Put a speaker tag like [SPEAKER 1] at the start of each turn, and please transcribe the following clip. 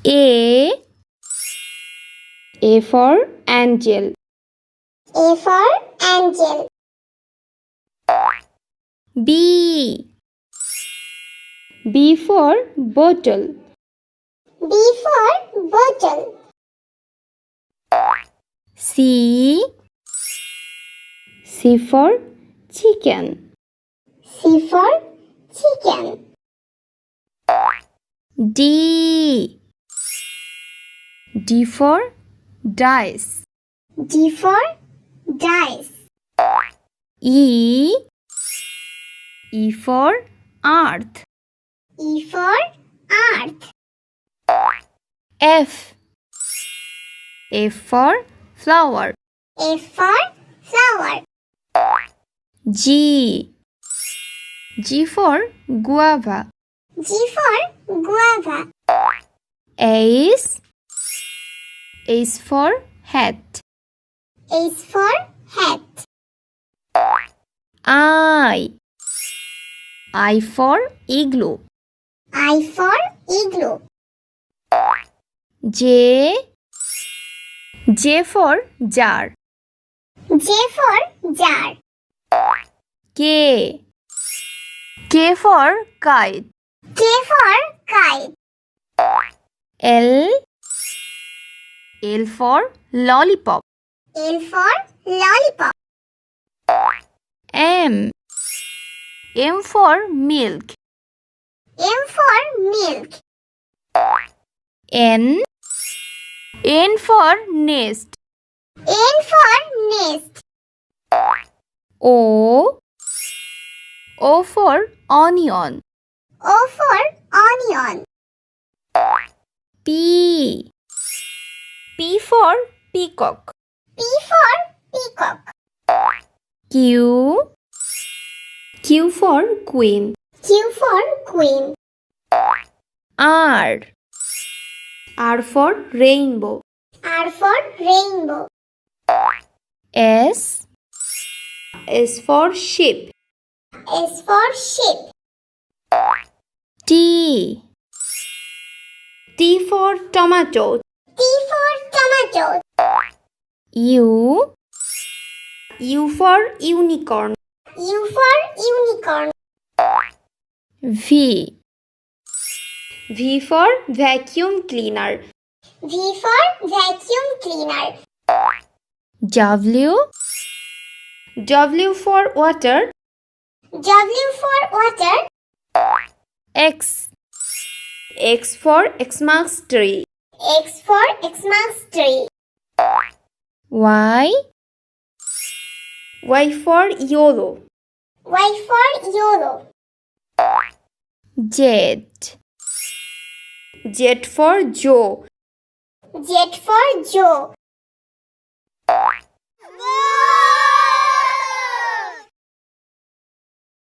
[SPEAKER 1] A for angel.
[SPEAKER 2] A for angel.
[SPEAKER 1] B for bottle.
[SPEAKER 2] B for bottle.
[SPEAKER 1] C for chicken.
[SPEAKER 2] C for chicken.
[SPEAKER 1] D for dice.
[SPEAKER 2] D for dice.
[SPEAKER 1] E for earth.
[SPEAKER 2] E for earth.
[SPEAKER 1] F for flower.
[SPEAKER 2] F for flower.
[SPEAKER 1] G for guava.
[SPEAKER 2] G for guava.
[SPEAKER 1] H for hat.
[SPEAKER 2] H for hat.
[SPEAKER 1] I for igloo.
[SPEAKER 2] I for igloo.
[SPEAKER 1] J for jar.
[SPEAKER 2] J for jar.
[SPEAKER 1] K for kite.
[SPEAKER 2] K for kite.
[SPEAKER 1] L for lollipop.
[SPEAKER 2] L for lollipop.
[SPEAKER 1] M for milk.
[SPEAKER 2] M for milk.
[SPEAKER 1] N for nest.
[SPEAKER 2] N for nest.
[SPEAKER 1] O for onion.
[SPEAKER 2] O for onion.
[SPEAKER 1] P for peacock.
[SPEAKER 2] P for peacock.
[SPEAKER 1] Q for queen.
[SPEAKER 2] Q for queen.
[SPEAKER 1] R for rainbow.
[SPEAKER 2] R for rainbow.
[SPEAKER 1] S for sheep.
[SPEAKER 2] S for sheep.
[SPEAKER 1] T for tomato.
[SPEAKER 2] T for tomato.
[SPEAKER 1] U for unicorn.
[SPEAKER 2] U for unicorn.
[SPEAKER 1] V for vacuum cleaner.
[SPEAKER 2] V for vacuum cleaner.
[SPEAKER 1] W for water.
[SPEAKER 2] W for water.
[SPEAKER 1] X for Xmas tree.
[SPEAKER 2] X for Xmas tree.
[SPEAKER 1] Y for yellow.
[SPEAKER 2] Y for yellow.
[SPEAKER 1] Z for Joe.
[SPEAKER 2] Z for Joe.